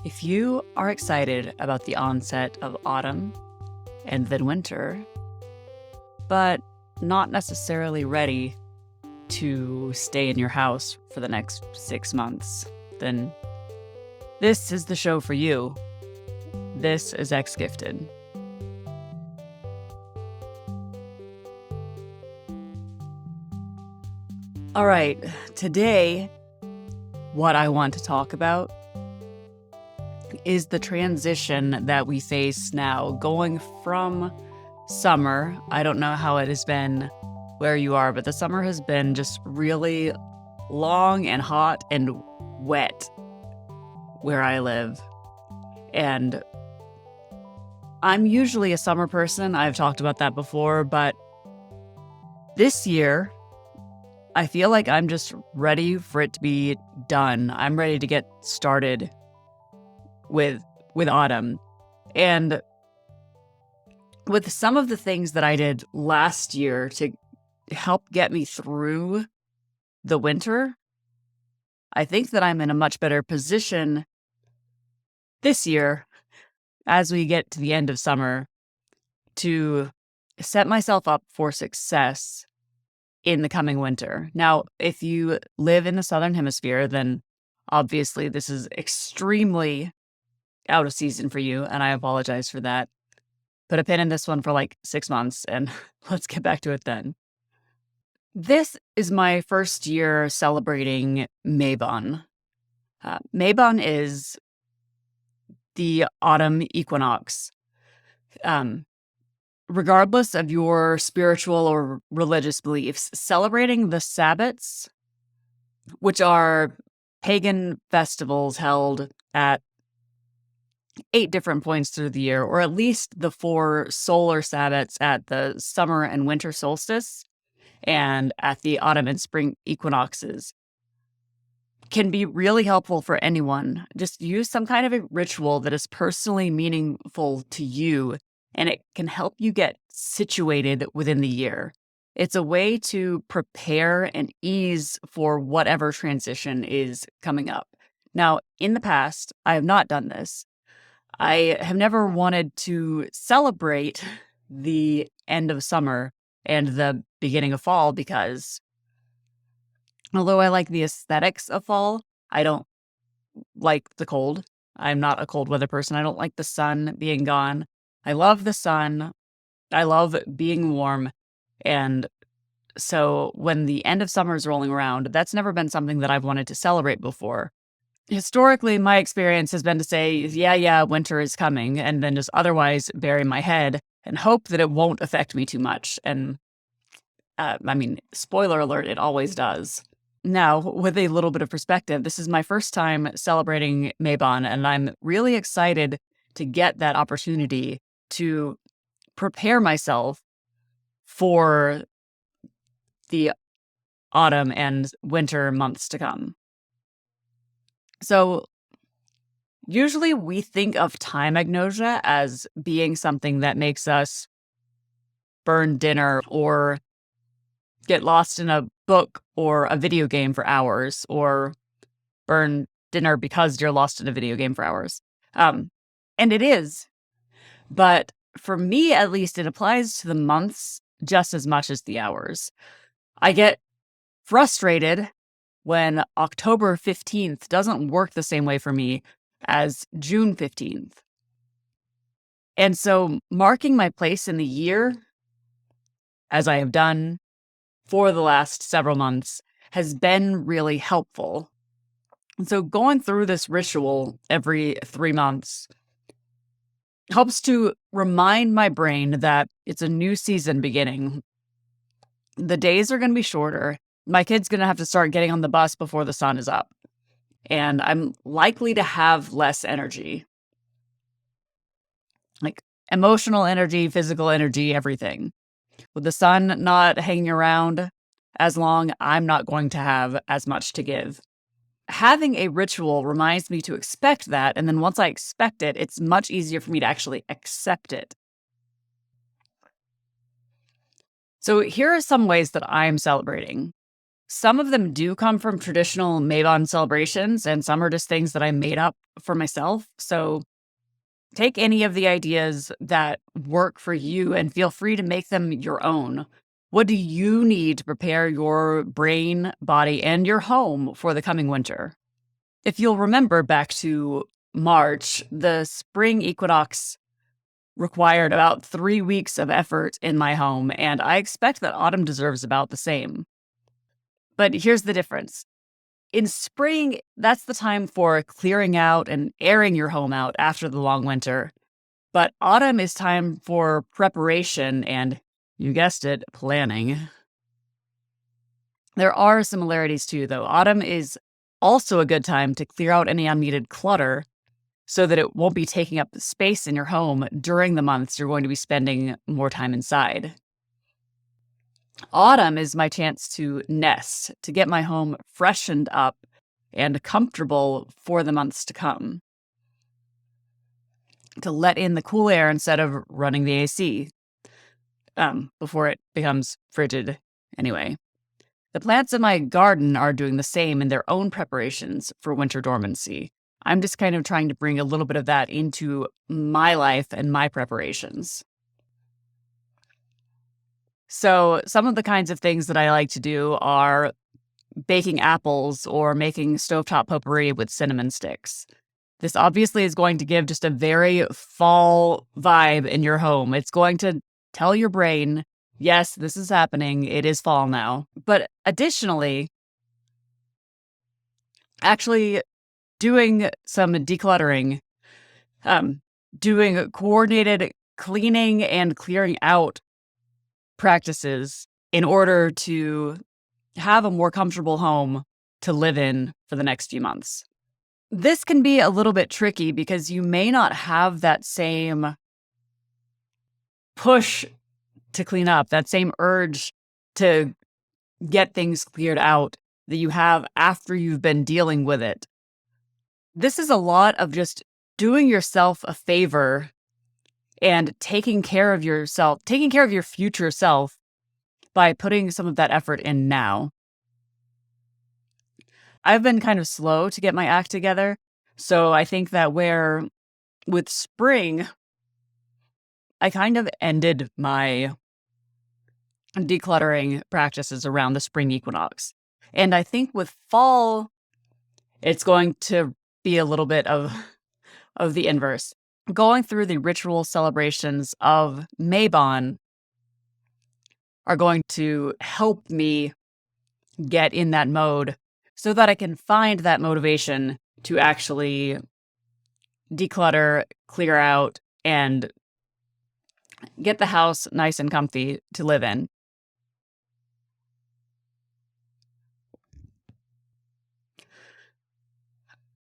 If you are excited about the onset of autumn and then winter, but not necessarily ready to stay in your house for the next 6 months, then this is the show for you. This is X-Gifted. All right, today, what I want to talk about is the transition that we face now, going from summer. I don't know how it has been where you are, but the summer has been just really long and hot and wet where I live. And I'm usually a summer person. I've talked about that before, but this year, I feel like I'm just ready for it to be done. I'm ready to get started with autumn. And with some of the things that I did last year to help get me through the winter, I think that I'm in a much better position this year as we get to the end of summer to set myself up for success in the coming winter. Now, if you live in the Southern Hemisphere, then obviously this is extremely out of season for you, and I apologize for that. Put a pin in this one for like 6 months, and let's get back to it then. This is my first year celebrating Mabon. Mabon is the autumn equinox. Regardless of your spiritual or religious beliefs, celebrating the Sabbats, which are pagan festivals held at 8 different points through the year, or at least the 4 solar Sabbats at the summer and winter solstice, and at the autumn and spring equinoxes, can be really helpful for anyone. Just use some kind of a ritual that is personally meaningful to you, and it can help you get situated within the year. It's a way to prepare and ease for whatever transition is coming up. Now, in the past, I have not done this. I have never wanted to celebrate the end of summer and the beginning of fall because although I like the aesthetics of fall, I don't like the cold. I'm not a cold weather person. I don't like the sun being gone. I love the sun. I love being warm. And so when the end of summer is rolling around, that's never been something that I've wanted to celebrate before. Historically, my experience has been to say, yeah, winter is coming, and then just otherwise bury my head and hope that it won't affect me too much. And spoiler alert, it always does. Now, with a little bit of perspective, this is my first time celebrating Mabon, and I'm really excited to get that opportunity to prepare myself for the autumn and winter months to come. So usually we think of time agnosia as being something that makes us burn dinner or get lost in a book or a video game for hours, or burn dinner because you're lost in a video game for hours. And it is. But for me, at least, it applies to the months just as much as the hours. I get frustrated when October 15th doesn't work the same way for me as June 15th. And so marking my place in the year, as I have done for the last several months, has been really helpful. And so going through this ritual every 3 months helps to remind my brain that it's a new season beginning. The days are going to be shorter. My kid's going to have to start getting on the bus before the sun is up. And I'm likely to have less energy. Like emotional energy, physical energy, everything. With the sun not hanging around as long, I'm not going to have as much to give. Having a ritual reminds me to expect that, and then once I expect it, it's much easier for me to actually accept it. So here are some ways that I'm celebrating. Some of them do come from traditional Mabon celebrations, and some are just things that I made up for myself. So take any of the ideas that work for you and feel free to make them your own. What do you need to prepare your brain, body, and your home for the coming winter? If you'll remember back to March, the spring equinox required about 3 weeks of effort in my home, and I expect that autumn deserves about the same. But here's the difference. In spring, that's the time for clearing out and airing your home out after the long winter. But autumn is time for preparation and, you guessed it, planning. There are similarities too, though. Autumn is also a good time to clear out any unneeded clutter so that it won't be taking up space in your home during the months you're going to be spending more time inside. Autumn is my chance to nest, to get my home freshened up and comfortable for the months to come, to let in the cool air instead of running the AC before it becomes frigid anyway. The plants in my garden are doing the same in their own preparations for winter dormancy. I'm just kind of trying to bring a little bit of that into my life and my preparations. So some of the kinds of things that I like to do are baking apples or making stovetop potpourri with cinnamon sticks. This obviously is going to give just a very fall vibe in your home. It's going to tell your brain, yes, this is happening. It is fall now. But additionally, actually doing some decluttering, doing coordinated cleaning and clearing out practices in order to have a more comfortable home to live in for the next few months. This can be a little bit tricky because you may not have that same push to clean up, that same urge to get things cleared out that you have after you've been dealing with it. This is a lot of just doing yourself a favor and taking care of yourself, taking care of your future self by putting some of that effort in now. I've been kind of slow to get my act together, so I think that where with spring, I kind of ended my decluttering practices around the spring equinox. And I think with fall, it's going to be a little bit of the inverse. Going through the ritual celebrations of Mabon are going to help me get in that mode so that I can find that motivation to actually declutter, clear out, and get the house nice and comfy to live in.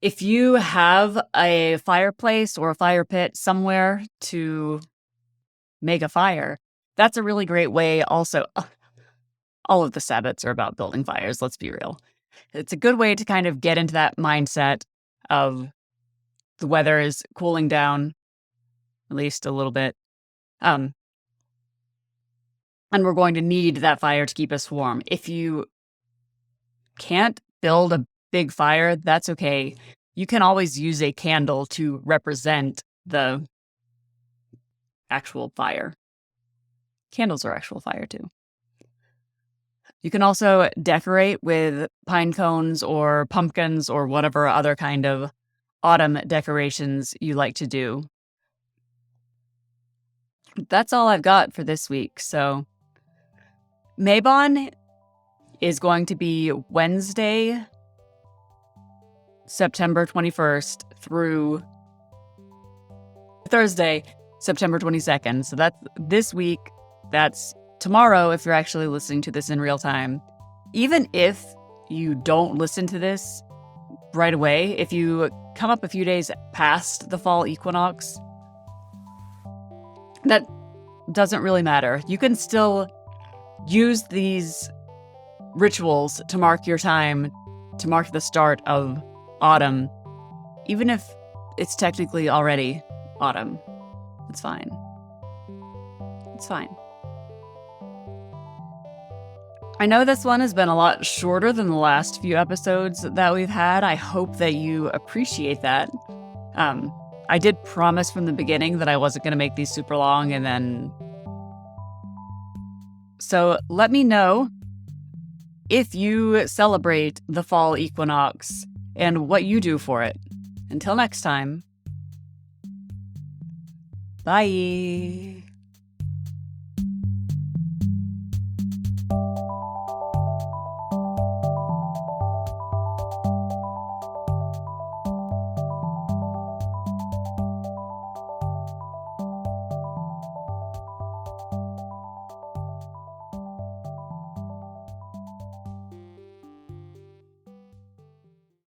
If you have a fireplace or a fire pit somewhere to make a fire, that's a really great way also. All of the Sabbats are about building fires, let's be real. It's a good way to kind of get into that mindset of the weather is cooling down, at least a little bit. And we're going to need that fire to keep us warm. If you can't build a big fire, that's okay. You can always use a candle to represent the actual fire. Candles are actual fire too. You can also decorate with pine cones or pumpkins or whatever other kind of autumn decorations you like to do. That's all I've got for this week. So Mabon is going to be Wednesday, September 21st through Thursday, September 22nd. So that's this week. That's tomorrow if you're actually listening to this in real time. Even if you don't listen to this right away, if you come up a few days past the fall equinox, that doesn't really matter. You can still use these rituals to mark your time, to mark the start of autumn, even if it's technically already autumn. It's fine. It's fine. I know this one has been a lot shorter than the last few episodes that we've had. I hope that you appreciate that. I did promise from the beginning that I wasn't going to make these super long, and then... So let me know if you celebrate the fall equinox and what you do for it. Until next time, bye.